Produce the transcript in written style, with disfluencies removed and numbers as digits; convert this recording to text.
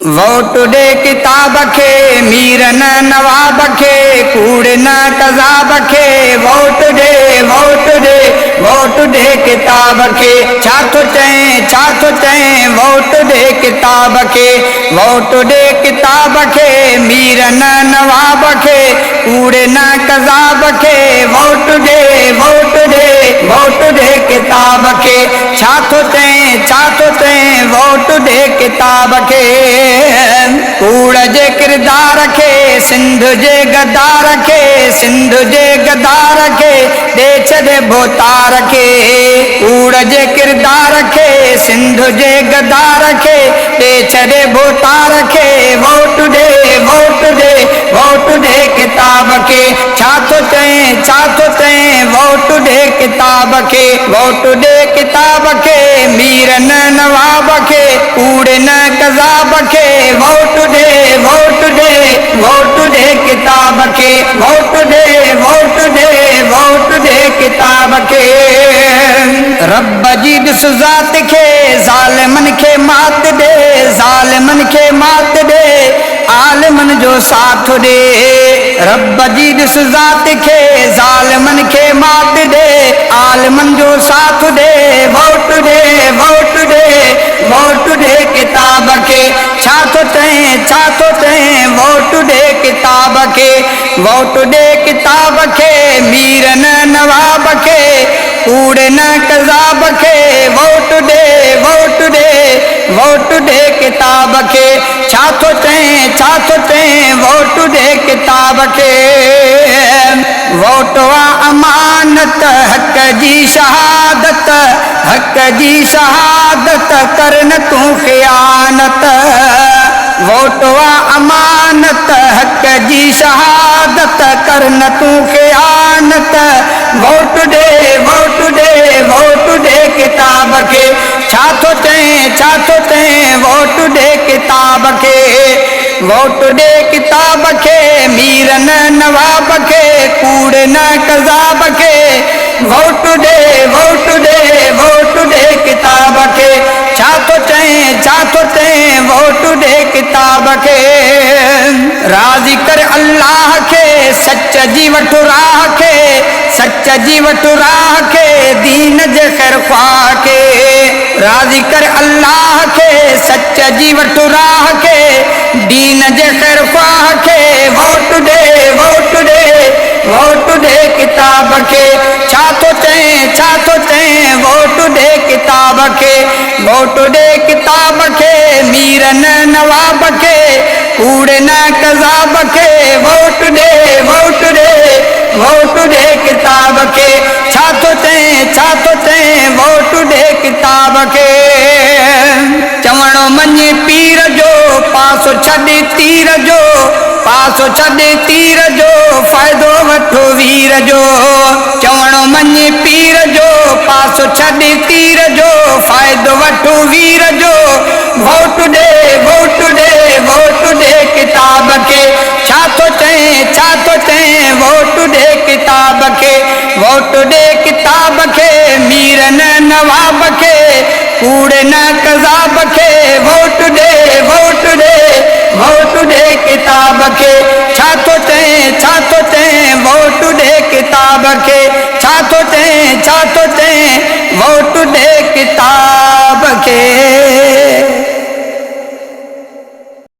vote दे किताब खे मीर न नवाब खे कूड़ न कज़ाब खे वोट दे वोट दे किताब खे छा थो चएं वोट दे किताब खे वोट दे किताब खे मीर न नवाब खे कूड़ न कज़ाब खे वोट दे किताब खे छा थो चएं वोट दे किताब खे कूड़ जे किरदार खे सिंध जे गदार खे ॾे छॾे भोतार खे कूड़ जे किरदार खे सिंध जे गदार खे ॾे छॾे भोतार खे वोट दे किताब खे छा थो चएं वोट दे किताब खे वोट दे किताब खे मीर न नवाब खे कूड़ न कज़ाब खे वोट दे किताब खे वोट दे किताब खे रब जी ॾिस ज़ात खे ज़ालिमन खे मात ॾे आलिमन जो साथ ॾे रब जी ॾिस ज़ात खे ज़ालिमन खे मात ॾे आलिमन जो साथ ॾे वोट दे किताब खे छा थो चएं वोट दे किताब खे वोट दे किताब खे मीर न नवाब खे कूड़ न कज़ाब खे वोट दे किताब खे छा थो चएं वोट दे किताब खे वोट वा अमानत हक़ जी शहादत कर न तूं ख़ियानत वोट वा अमानत हक़ जी शहादत कर न तूं ख़ियानत वोट दे किताब खे छा थो चएं वोट दे किताब खे वोट दे किताब खे मीर न नवाब खे कूड़ न कज़ाब खे वोट दे किताब खे छा थो चएं वोट दे किताब खे राज़ी कर अल्लाह खे सच जी वठ राह खे दीन जे ख़ैर ख़्वाह खे राज़ी कर अल्लाह खे सच जी वठ राह खे दीन जे ख़ैर ख़्वाह खे वोट दे किताब खे छा थो चएं वोट दे किताब खे वोट दे किताब खे मीर न नवाब खे कूड़ न कज़ाब खे वोट दे किताब खे छा थो चएं वोट दे किताब खे चवणो मञे पीर जो पासो छॾे तीर जो फ़ाइदो वठो वीर जो चवणो मञे पीर जो पासो छॾे तीर जो फ़ाइदो वठो वीर जो वोट दे किताब खे छा थो चएं वोट दे किताब खे वोट दे किताब खे मीर न नवाब खे कूड़ न कज़ाब खे वोट दे